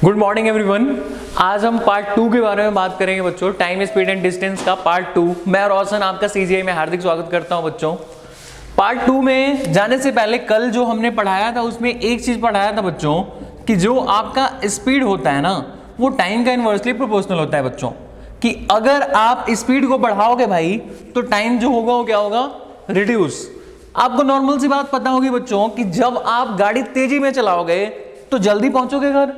Good morning everyone. आज हम part 2 के बारे में बात करेंगे बच्चों, टाइम स्पीड एंड डिस्टेंस का पार्ट 2। मैं रोशन आपका सीजीआई में हार्दिक स्वागत करता हूं बच्चों। पार्ट 2 में जाने से पहले कल जो हमने पढ़ाया था उसमें एक चीज पढ़ाया था बच्चों कि जो आपका स्पीड होता है ना वो टाइम का इनवर्सली प्रोपोर्शनल होता है बच्चों। कि अगर आप स्पीड को बढ़ाओगे भाई तो टाइम जो होगा वो क्या होगा, रिड्यूस। आपको नॉर्मल सी बात पता होगी बच्चों कि जब आप गाड़ी तेजी में चलाओगे तो जल्दी पहुंचोगे घर।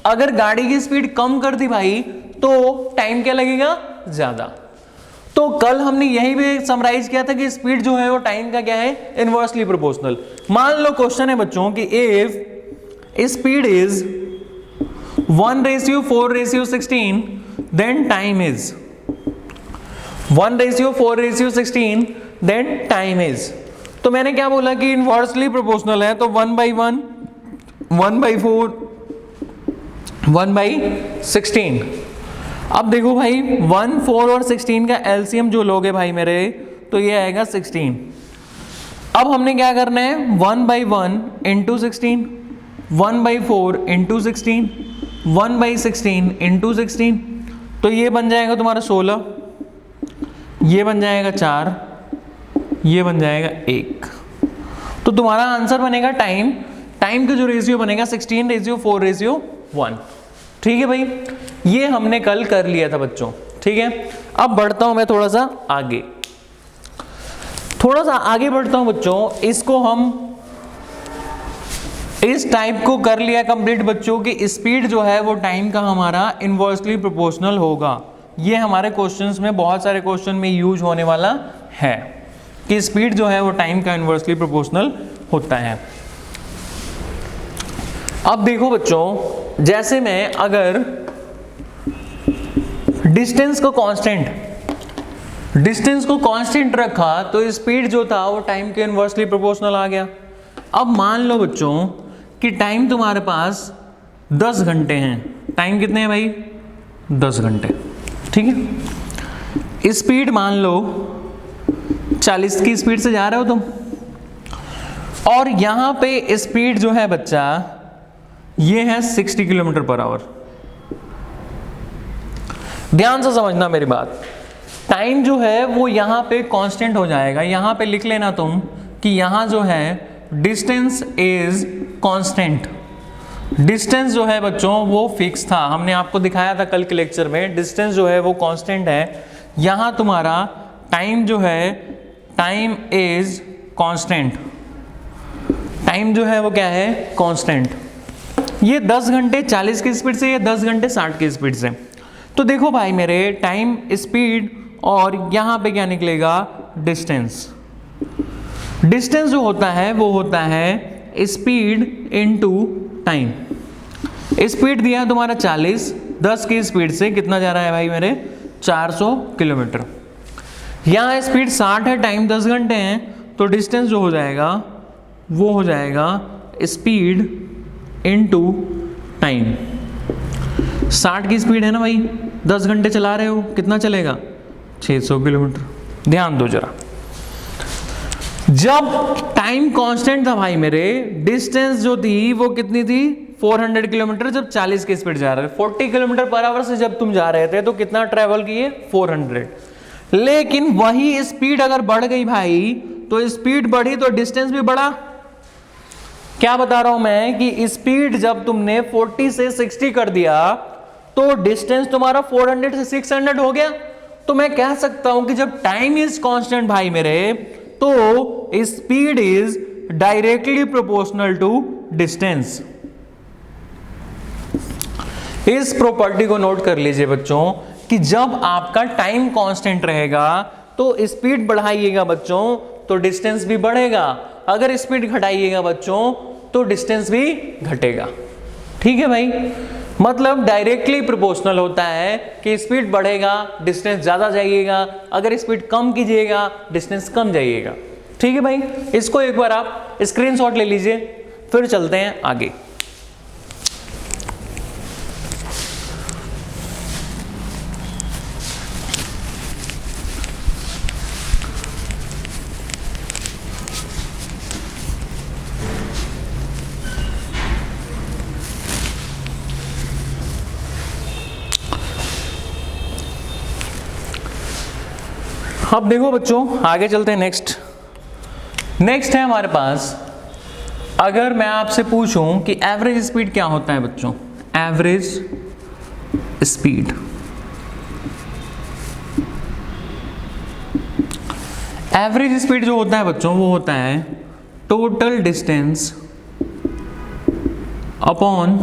अगर गाड़ी की स्पीड कम कर दी भाई तो टाइम क्या लगेगा, ज्यादा। तो कल हमने यही भी समराइज किया था कि स्पीड जो है वो टाइम का क्या है, इनवर्सली प्रोपोर्शनल। मान लो क्वेश्चन है बच्चों कि if speed is 1:4:16 then time is 1:4:16 then time is. तो मैंने क्या बोला कि इनवर्सली प्रोपोर्शनल है तो 1/1 1/4 1/16। अब देखो भाई 1, 4 और 16 का एलसीएम जो लोगे भाई मेरे तो ये आएगा 16। अब हमने क्या करना है 1/1 इंटू 16, 1/4 इंटू 16, 1/16 इंटू 16। तो ये बन जाएगा तुम्हारा 16, ये बन जाएगा 4, ये बन जाएगा 1। तो तुम्हारा आंसर बनेगा टाइम का जो रेशियो बनेगा 16:4:1। ठीक है भाई, ये हमने कल कर लिया था बच्चों। ठीक है, अब बढ़ता हूं मैं थोड़ा सा आगे बढ़ता हूं बच्चों। इसको हम इस टाइप को कर लिया कंप्लीट बच्चों की स्पीड जो है वो टाइम का हमारा इनवर्सली प्रोपोर्शनल होगा। ये हमारे क्वेश्चंस में, बहुत सारे क्वेश्चन में यूज होने वाला है कि स्पीड जो है वो टाइम का इनवर्सली प्रोपोर्शनल होता है। अब देखो बच्चों, जैसे मैं अगर डिस्टेंस को कांस्टेंट रखा तो स्पीड जो था वो टाइम के इनवर्सली प्रोपोर्शनल आ गया। अब मान लो बच्चों कि टाइम तुम्हारे पास 10 घंटे हैं। टाइम कितने हैं भाई, 10 घंटे। ठीक है, स्पीड मान लो 40 की स्पीड से जा रहे हो तुम, और यहां पे स्पीड जो है बच्चा ये है 60 किलोमीटर पर आवर। ध्यान से समझना मेरी बात। टाइम जो है वो यहां पे कांस्टेंट हो जाएगा। यहां पे लिख लेना तुम कि यहां जो है डिस्टेंस इज कांस्टेंट। डिस्टेंस जो है बच्चों वो फिक्स था, हमने आपको दिखाया था कल के लेक्चर में। डिस्टेंस जो है वो कांस्टेंट है। यहां तुम्हारा टाइम जो है, टाइम इज कांस्टेंट। टाइम जो है वो क्या है, कांस्टेंट। ये 10 घंटे 40 की स्पीड से, ये 10 घंटे 60 की स्पीड से। तो देखो भाई मेरे, टाइम, स्पीड और यहां पे क्या निकलेगा, डिस्टेंस। डिस्टेंस जो होता है वो होता है स्पीड इनटू टाइम। स्पीड दिया है तुम्हारा 40, 10 की स्पीड से कितना जा रहा है भाई मेरे, 400 किलोमीटर। यहां स्पीड 60 है, टाइम 10 घंटे हैं, तो डिस्टेंस जो हो जाएगा वो हो जाएगा स्पीड इनटू टाइम। 60 की स्पीड है ना भाई, 10 घंटे चला रहे हो, कितना चलेगा, 600 किलोमीटर। ध्यान दो जरा, जब टाइम कांस्टेंट था भाई मेरे, डिस्टेंस जो थी वो कितनी थी, 400 किलोमीटर। जब 40 की स्पीड जा रहे थे, 40 किलोमीटर पर आवर से जब तुम जा रहे थे तो कितना ट्रेवल किए, 400। लेकिन वही स्पीड अगर बढ़ गई भाई तो स्पीड बढ़ी तो डिस्टेंस भी बढ़ा। क्या बता रहा हूं मैं कि स्पीड जब तुमने 40 से 60 कर दिया तो डिस्टेंस तुम्हारा 400 से 600 हो गया। तो मैं कह सकता हूं कि जब टाइम इज कांस्टेंट भाई मेरे तो speed is directly proportional to distance. इस प्रॉपर्टी को नोट कर लीजिए बच्चों कि जब आपका टाइम कांस्टेंट रहेगा तो स्पीड बढ़ाइएगा बच्चों तो डिस्टेंस भी बढ़ेगा, अगर स्पीड घटाइएगा बच्चों तो डिस्टेंस भी घटेगा। ठीक है भाई, मतलब डायरेक्टली प्रोपोर्शनल होता है कि स्पीड बढ़ेगा डिस्टेंस ज्यादा जाइएगा, अगर स्पीड कम कीजिएगा डिस्टेंस कम जाइएगा। ठीक है भाई, इसको एक बार आप स्क्रीनशॉट ले लीजिए, फिर चलते हैं आगे। अब देखो बच्चों, आगे चलते हैं। नेक्स्ट है हमारे पास, अगर मैं आपसे पूछूं कि एवरेज स्पीड क्या होता है बच्चों, एवरेज स्पीड। एवरेज स्पीड जो होता है बच्चों वो होता है total distance upon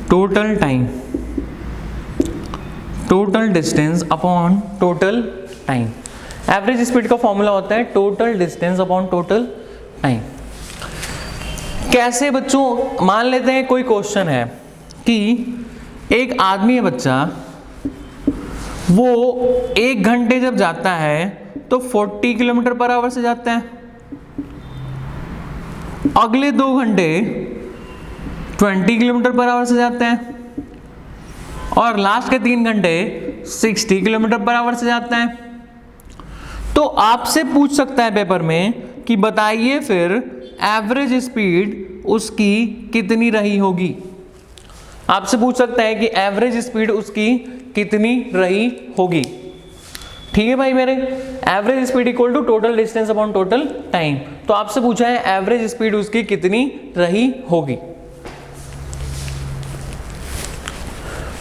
total time, total distance upon total time. Average speed का फॉर्मूला होता है total distance upon total time. कैसे बच्चों, मान लेते हैं कोई क्वेश्चन है कि एक आदमी है बच्चा, वो 1 घंटे जब जाता है तो 40 किलोमीटर पर आवर से जाता है, अगले 2 घंटे 20 किलोमीटर पर आवर से जाते हैं, और लास्ट के 3 घंटे 60 किलोमीटर पर आवर से जाता है। तो आपसे पूछ सकता है पेपर में कि बताइए फिर एवरेज स्पीड उसकी कितनी रही होगी। आपसे पूछ सकता है कि एवरेज स्पीड उसकी कितनी रही होगी। ठीक है भाई मेरे, average speed equal to total distance upon total time. तो आपसे पूछा है एवरेज स्पीड उसकी कितनी रही होगी।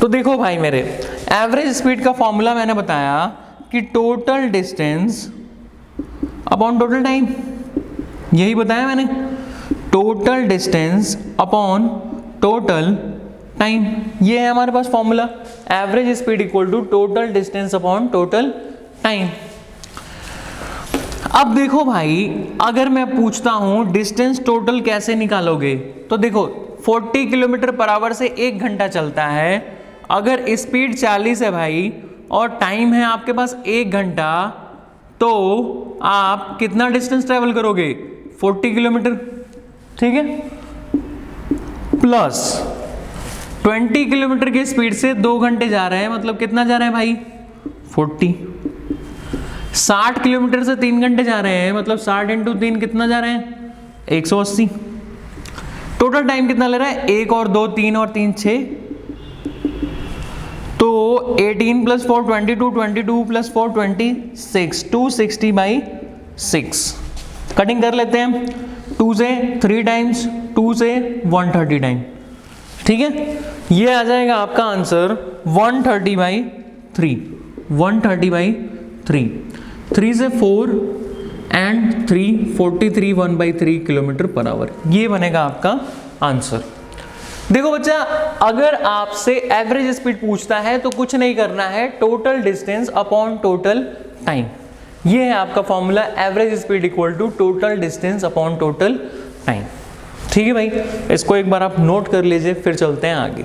तो देखो भाई मेरे, एवरेज स्पीड का फॉर्मूला मैंने बताया कि total distance upon total time, यही बताया मैंने, total distance upon total time, ये है हमारे पास formula, average speed equal to total distance upon total time. अब देखो भाई, अगर मैं पूछता हूं डिस्टेंस टोटल कैसे निकालोगे, तो देखो 40 किलोमीटर पर आवर से 1 घंटा चलता है, अगर स्पीड 40 है भाई और टाइम है आपके पास 1 घंटा, तो आप कितना डिस्टेंस ट्रेवल करोगे, 40 किलोमीटर, ठीक है, प्लस 20 किलोमीटर की स्पीड से 2 घंटे जा रहे हैं, मतलब कितना जा रहे हैं भाई, 40। 60 किलोमीटर से 3 घंटे जा रहे हैं, मतलब 60 इंटू 3 कितना जा रहे हैं, 180। टोटल टाइम कितना ले रहा है, 1 और 2 3 और 3 6, तो 18 + 4 22, 22 + 4 26, 260/6। कटिंग कर लेते हैं, 2 से 3 टाइम्स, 2 से 130 टाइम, ठीक है। ये आ जाएगा आपका आंसर 130/3, 130/3, 3 से 4 एंड 3 43 1/3 किलोमीटर पर आवर, ये बनेगा आपका आंसर। देखो बच्चा, अगर आपसे एवरेज स्पीड पूछता है तो कुछ नहीं करना है, total distance upon total time, ये है आपका formula, average speed equal to total distance upon total time. ठीक है भाई, इसको एक बार आप नोट कर लीजिए, फिर चलते हैं आगे।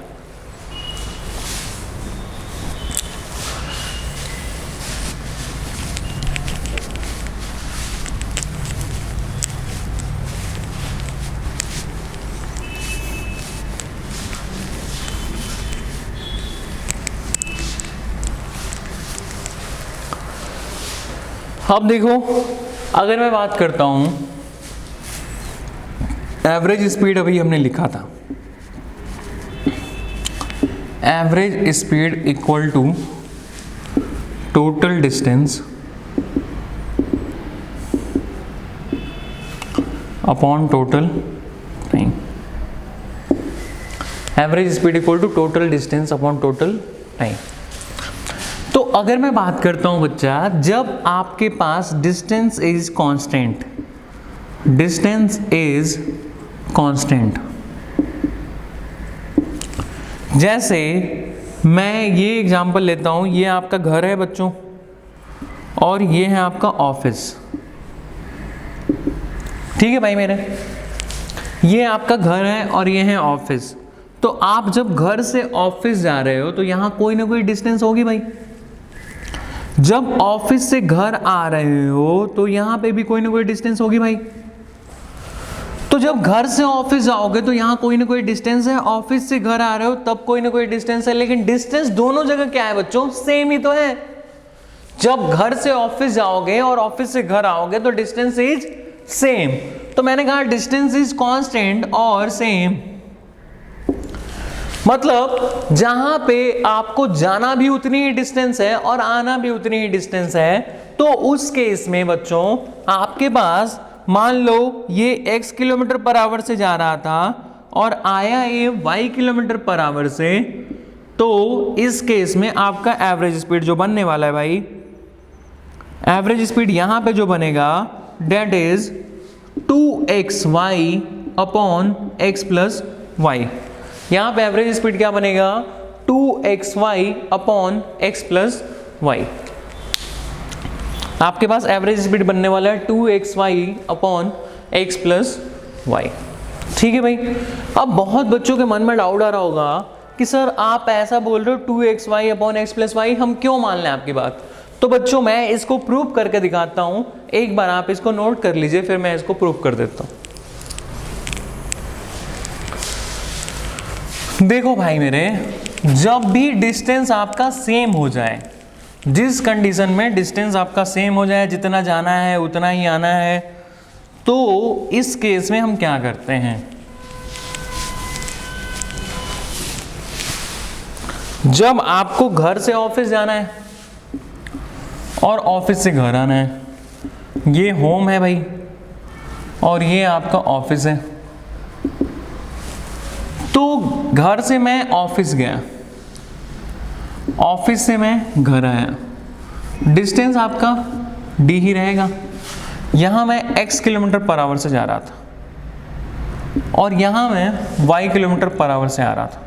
अब देखो, अगर मैं बात करता हूं, एवरेज स्पीड अभी हमने लिखा था, average speed equal to total distance upon total time, average speed equal to total distance upon total time. तो अगर मैं बात करता हूं बच्चा, जब आपके पास distance is constant, distance is constant, जैसे मैं ये एग्जांपल लेता हूं, ये आपका घर है बच्चों और ये है आपका ऑफिस, ठीक है भाई मेरे, ये आपका घर है और ये है ऑफिस। तो आप जब घर से ऑफिस जा रहे हो तो यहां कोई ना कोई डिस्टेंस होगी भाई, जब ऑफिस से घर आ रहे हो तो यहां पे भी कोई ना कोई डिस्टेंस होगी भाई। तो जब घर से ऑफिस जाओगे तो यहां कोई ना कोई डिस्टेंस है, ऑफिस से घर आ रहे हो तब कोई ना कोई डिस्टेंस है, लेकिन डिस्टेंस दोनों जगह क्या है बच्चों, सेम ही तो है। जब घर से ऑफिस जाओगे और ऑफिस से घर आओगे तो डिस्टेंस इज सेम, तो मैंने कहा डिस्टेंस इज कांस्टेंट और सेम। मतलब जहां पे आपको जाना भी उतनी ही डिस्टेंस है और आना भी उतनी ही डिस्टेंस है, तो उस केस में बच्चों आपके पास मान लो ये x किलोमीटर पर आवर से जा रहा था और आया ये y किलोमीटर पर आवर से, तो इस केस में आपका एवरेज स्पीड जो बनने वाला है भाई, एवरेज स्पीड यहां पे जो बनेगा that is 2xy upon x plus y। यहां पे एवरेज स्पीड क्या बनेगा 2xy upon x plus y। आपके पास एवरेज स्पीड बनने वाला है 2xy upon x plus Y. ठीक है भाई। अब बहुत बच्चों के मन में डाउट आ रहा होगा कि सर आप ऐसा बोल रहे हो 2xy upon x plus Y, हम क्यों मान लें आपकी बात। तो बच्चों मैं इसको प्रूव करके दिखाता हूं, एक बार आप इसको नोट कर लीजिए, फिर मैं इसको प्रूव कर देता हूं। देखो भाई मेरे, जब भी डिस्टेंस आपका सेम हो जाए, जिस कंडीशन में डिस्टेंस आपका सेम हो जाए, जितना जाना है उतना ही आना है, तो इस केस में हम क्या करते हैं, जब आपको घर से ऑफिस जाना है और ऑफिस से घर आना है, ये होम है भाई और ये आपका ऑफिस है, तो घर से मैं ऑफिस गया, ऑफिस से मैं घर आया, डिस्टेंस आपका d ही रहेगा। यहां मैं x किलोमीटर पर आवर से जा रहा था और यहां मैं y किलोमीटर पर आवर से आ रहा था।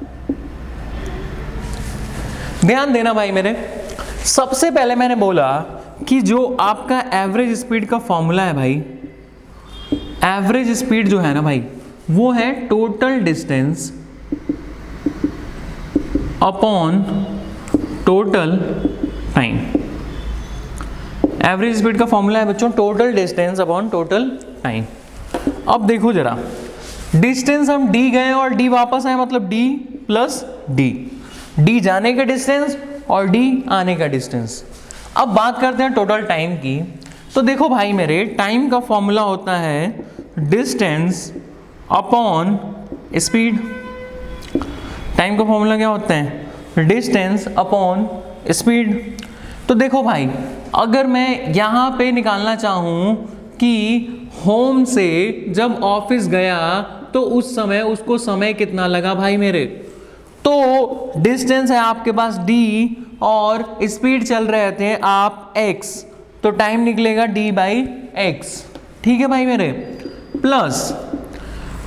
ध्यान देना भाई मेरे, सबसे पहले मैंने बोला कि जो आपका एवरेज स्पीड का फॉर्मूला है भाई, एवरेज स्पीड जो है ना भाई, वो है total distance upon total time. Average speed का फॉर्मूला है बच्चों total distance upon total time. अब देखो जरा, डिस्टेंस हम d गए और d वापस आए, मतलब d प्लस d जाने का डिस्टेंस और d आने का डिस्टेंस। अब बात करते हैं टोटल टाइम की। तो देखो भाई मेरे, टाइम का फॉर्मूला होता है डिस्टेंस अपॉन स्पीड। टाइम का फॉर्मूला क्या होता है, डिस्टेंस अपॉन स्पीड। तो देखो भाई, अगर मैं यहाँ पे निकालना चाहूँ कि होम से जब ऑफिस गया तो उस समय उसको समय कितना लगा भाई मेरे, तो डिस्टेंस है आपके पास d और स्पीड चल रहे थे आप x, तो टाइम निकलेगा d बाई x। ठीक है भाई मेरे। प्लस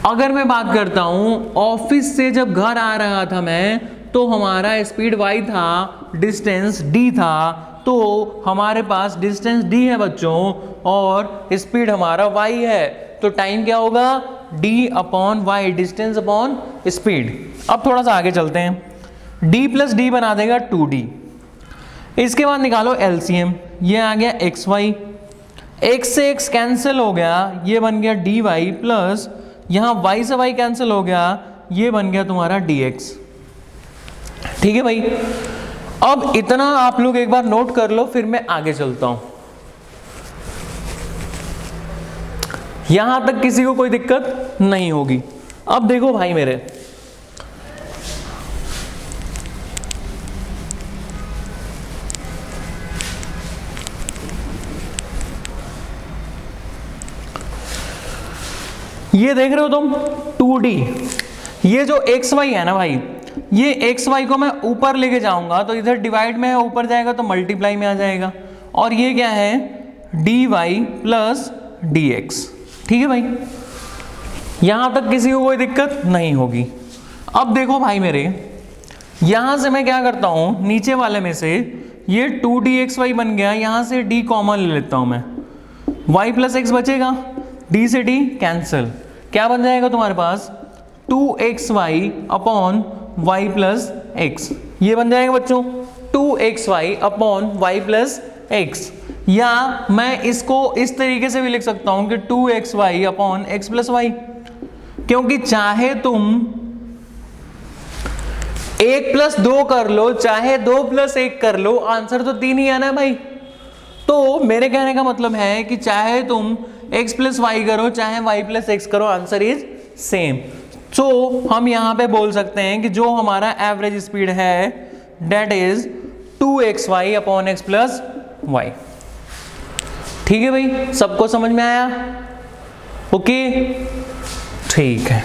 अगर मैं बात करता हूं ऑफिस से जब घर आ रहा था मैं, तो हमारा स्पीड y था, डिस्टेंस d था, तो हमारे पास डिस्टेंस d है बच्चों और स्पीड हमारा y है, तो टाइम क्या होगा d upon Y, distance upon speed. अब थोड़ा सा आगे चलते हैं, d प्लस d बना देगा 2d। इसके बाद निकालो LCM, ये आ गया xy, x से x कैंसिल हो गया, ये बन गया dy प्लस यहाँ y से y कैंसिल हो गया, ये बन गया तुम्हारा dx। ठीक है भाई। अब इतना आप लोग एक बार नोट कर लो, फिर मैं आगे चलता हूं। यहां तक किसी को कोई दिक्कत नहीं होगी। अब देखो भाई मेरे, ये देख रहे हो तुम 2D, ये जो xy है ना भाई, ये xy को मैं ऊपर लेके जाऊंगा तो इधर डिवाइड में है, ऊपर जाएगा तो मल्टीप्लाई में आ जाएगा, और ये क्या है dy प्लस dx। ठीक है भाई, यहां तक किसी को कोई दिक्कत नहीं होगी। अब देखो भाई मेरे, यहां से मैं क्या करता हूं, नीचे वाले में से ये 2dxy बन गया, यहां से d कॉमन ले लेता हूं मैं, y प्लस x बचेगा, d से d कैंसिल, क्या बन जाएगा तुम्हारे पास 2xy upon y plus x। ये बन जाएगा बच्चों 2xy upon y plus x, या मैं इसको इस तरीके से भी लिख सकता हूं कि 2xy upon x plus y, क्योंकि चाहे तुम 1 प्लस 2 कर लो, चाहे 2 प्लस 1 कर लो, आंसर तो 3 ही आना है भाई। तो मेरे कहने का मतलब है कि चाहे तुम x प्लस y करो, चाहे y प्लस x करो, आंसर इज सेम। तो हम यहाँ पे बोल सकते हैं कि जो हमारा एवरेज स्पीड है that is 2xy upon x plus Y. ठीक है भाई, सबको समझ में आया? ओके, ठीक है।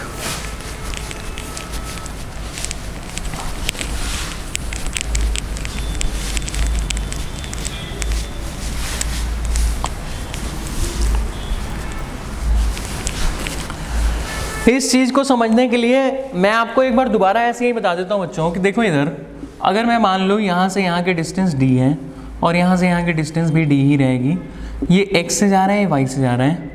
इस चीज को समझने के लिए मैं आपको एक बार दोबारा ऐसे ही बता देता हूं बच्चों कि देखो इधर, अगर मैं मान लूँ यहाँ से यहाँ के डिस्टेंस d है और यहाँ से यहाँ की डिस्टेंस भी d ही रहेगी, ये x से जा रहा है, ये y से जा रहा है,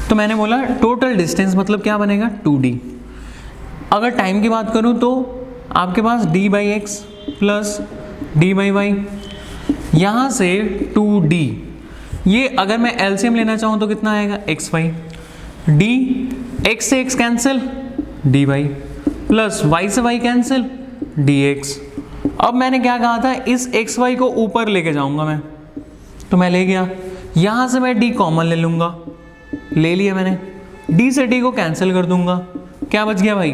तो मैंने बोला टोटल डिस्टेंस मतलब क्या बनेगा 2d। अगर टाइम की बात करूँ तो आपके पास d by X plus d by Y, यहाँ से 2d, ये अगर मैं एलसीएम लेना चाहूँ तो कितना आएगा एक्स वाई, d x से x cancel dy plus y से y कैंसिल dx। अब मैंने क्या कहा था, इस xy को ऊपर लेके जाऊंगा मैं, तो मैं ले गया, यहां से मैं d कॉमन ले लूंगा, ले लिया मैंने, d से d को कैंसिल कर दूंगा, क्या बच गया भाई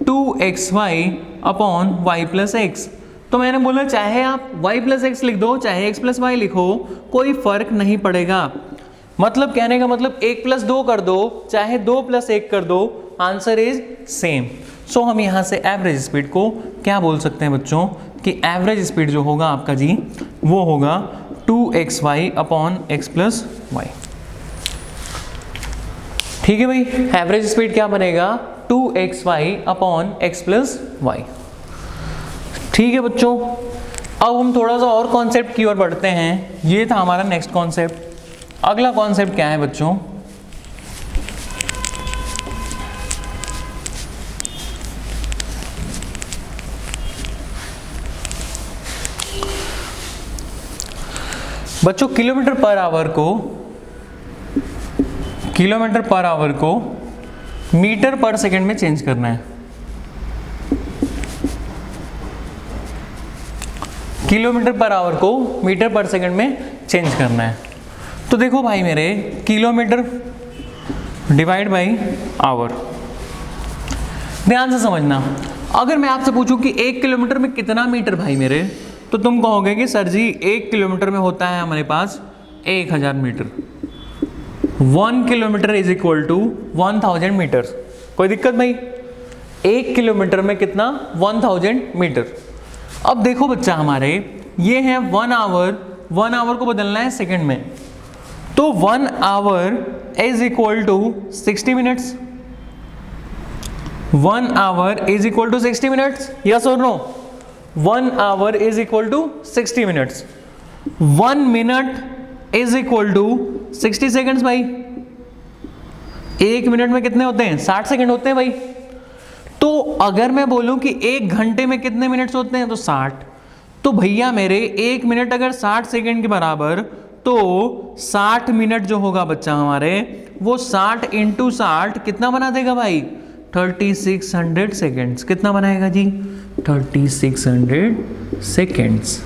2xy upon y plus x. तो मैंने बोला चाहे आप y प्लस एक्स लिख दो चाहे x प्लस वाई लिखो, कोई फर्क नहीं पड़ेगा। मतलब कहने का मतलब 1 प्लस 2 कर दो चाहे 2 प्लस 1 कर दो, आंसर इज सेम। सो हम यहाँ से एवरेज स्पीड को क्या बोल सकते हैं बच्चों कि एवरेज स्पीड जो होगा आपका जी वो होगा 2xy upon x plus Y. ठीक है भाई, एवरेज स्पीड क्या बनेगा 2xy upon x plus Y. ठीक है बच्चों, अब हम थोड़ा सा और कॉन्सेप्ट की ओर बढ़ते हैं। ये था हमारा नेक्स्ट कॉन्सेप्ट। अगला कॉन्सेप्ट क्या है बच्चों, किलोमीटर पर आवर को मीटर पर सेकंड में चेंज करना है। किलोमीटर पर आवर को मीटर पर सेकंड में चेंज करना है। तो देखो भाई मेरे, किलोमीटर डिवाइड बाई आवर, ध्यान से समझना। अगर मैं आपसे पूछूं कि 1 किलोमीटर में कितना मीटर भाई मेरे, तो तुम कहोगे कि सर जी 1 किलोमीटर में होता है हमारे पास 1000 metre. 1 kilometre is equal to 1000 metre. कोई दिक्कत भाई? 1 किलोमीटर में कितना 1000 मीटर। अब देखो बच्चा हमारे, ये है 1 आवर को बदलना है सेकंड में, तो 1 hour is equal to 60 minutes. 1 hour is equal to 60 minutes, yes और no? 1 hour is equal to 60 minutes. 1 minute is equal to 60 seconds भाई। 1 मिनट में कितने होते हैं? 60 सेकंड होते हैं भाई। तो अगर मैं बोलूं कि 1 घंटे में कितने मिनट्स होते हैं, तो 60। तो भैया मेरे 1 मिनट अगर 60 सेकंड के बराबर, तो 60 मिनट जो होगा बच्चा हमारे, वो 60 इंटू 60 कितना बना देगा भाई? 3600 सेकेंड्स। कितना बनाएगा जी? 3600 सेकेंड्स।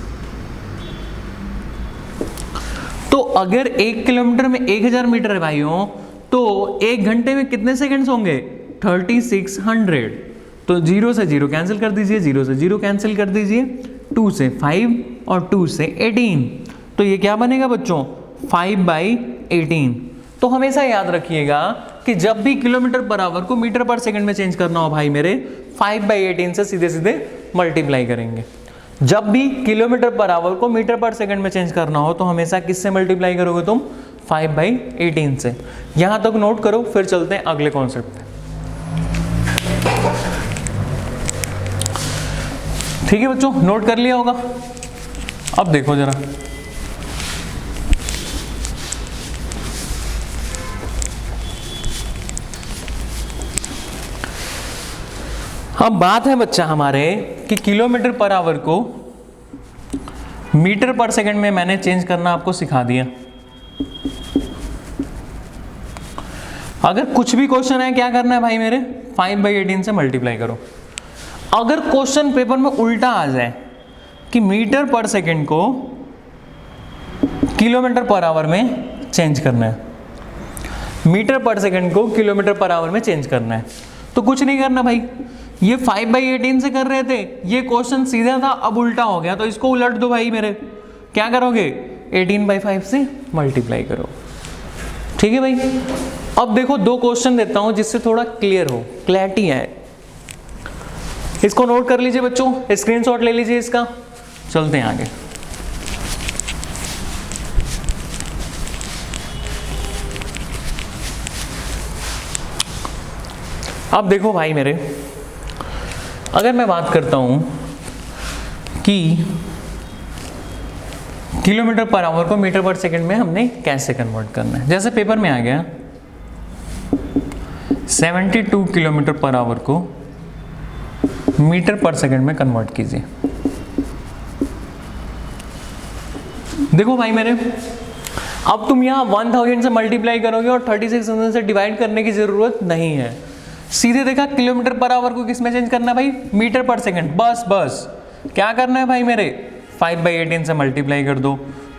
तो अगर 1 किलोमीटर में 1000 मीटर है भाइयों, तो 1 घंटे में कितने सेकेंड्स होंगे? 3600। तो 0 से 0 कैंसिल कर दीजिए, 0 से 0 कैंसिल कर दीजिए, 2 से 5 और 2 से 18। तो ये क्या बनेगा बच्चों? 5/18। तो हमेशा याद रखिएगा कि जब भी किलोमीटर पर आवर को मीटर पर सेकंड में चेंज करना हो भाई मेरे, 5/18 से सीधे सीधे मल्टीप्लाई करेंगे। जब भी किलोमीटर पर आवर को मीटर पर सेकंड में चेंज करना हो तो हमेशा किससे मल्टीप्लाई करोगे तुम? 5/18 से। यहां तक नोट करो, फिर चलते हैं अगले कॉन्सेप्ट पे। ठीक है बच्चों, नोट कर लिया होगा। अब देखो जरा, अब बात है बच्चा हमारे कि किलोमीटर पर आवर को मीटर पर सेकंड में मैंने चेंज करना आपको सिखा दिया। अगर कुछ भी क्वेश्चन है, क्या करना है भाई मेरे? 5/18 से मल्टीप्लाई करो। अगर क्वेश्चन पेपर में उल्टा आ जाए कि मीटर पर सेकंड को किलोमीटर पर आवर में चेंज करना है, मीटर पर सेकंड को किलोमीटर पर आवर में चेंज करना है। तो कुछ नहीं करना भाई, ये 5/18 से कर रहे थे, ये क्वेश्चन सीधा था, अब उल्टा हो गया, तो इसको उलट दो भाई मेरे। क्या करोगे, 18/5 से मल्टीप्लाई करो। ठीक है भाई। अब देखो 2 क्वेश्चन देता हूं जिससे थोड़ा क्लियर हो, क्लैरिटी है। इसको नोट कर लीजिए बच्चों, स्क्रीनशॉट ले लीजिए इसका। चलते हैं आगे। अब देखो भाई मेरे, अगर मैं बात करता हूं कि किलोमीटर पर आवर को मीटर पर सेकंड में हमने कैसे कन्वर्ट करना है, जैसे पेपर में आ गया 72 किलोमीटर पर आवर को मीटर पर सेकंड में कन्वर्ट कीजिए। देखो भाई मेरे, अब तुम यहां 1000 से मल्टीप्लाई करोगे और 3600 से डिवाइड करने की जरूरत नहीं है। सीधे देखा किलोमीटर पर आवर को किस में चेंज करना है भाई, मीटर पर सेकंड। बस क्या करना है भाई मेरे, 5/18 से मल्टीप्लाई कर दो,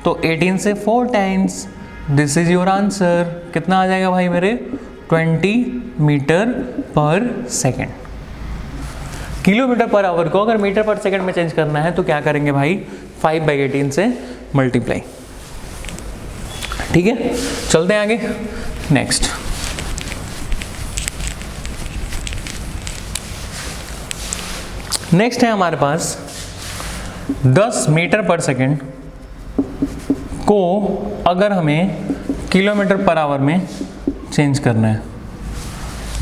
तो 18 से 4 times, this is your answer. कितना आ जाएगा भाई मेरे, 20 मीटर पर सेकंड। किलोमीटर पर आवर को अगर मीटर पर सेकंड में चेंज करना है तो क्या करेंगे भाई, 5/18 से मल्टीप्लाई। ठीक है, चलते हैं आगे। नेक्स्ट, नेक्स्ट है हमारे पास 10 मीटर पर सेकंड को अगर हमें किलोमीटर पर आवर में चेंज करना है।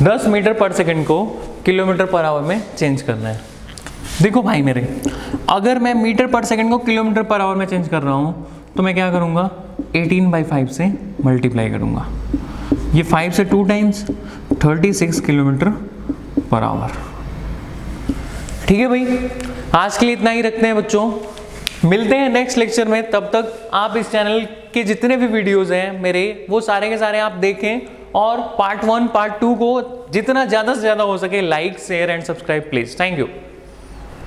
10 मीटर पर सेकंड को किलोमीटर पर आवर में चेंज करना है। देखो भाई मेरे, अगर मैं मीटर पर सेकंड को किलोमीटर पर आवर में चेंज कर रहा हूँ तो मैं क्या करूँगा, 18/5 से मल्टीप्लाई करूँगा। ये 5 से 2 टाइम्स, 36 किलोमीटर पर आवर। ठीक है भाई, आज के लिए इतना ही रखते हैं बच्चों। मिलते हैं नेक्स्ट लेक्चर में, तब तक आप इस चैनल के जितने भी वीडियोस हैं मेरे, वो सारे के सारे आप देखें और पार्ट 1 पार्ट 2 को जितना ज़्यादा से ज़्यादा हो सके like share and subscribe please. Thank you.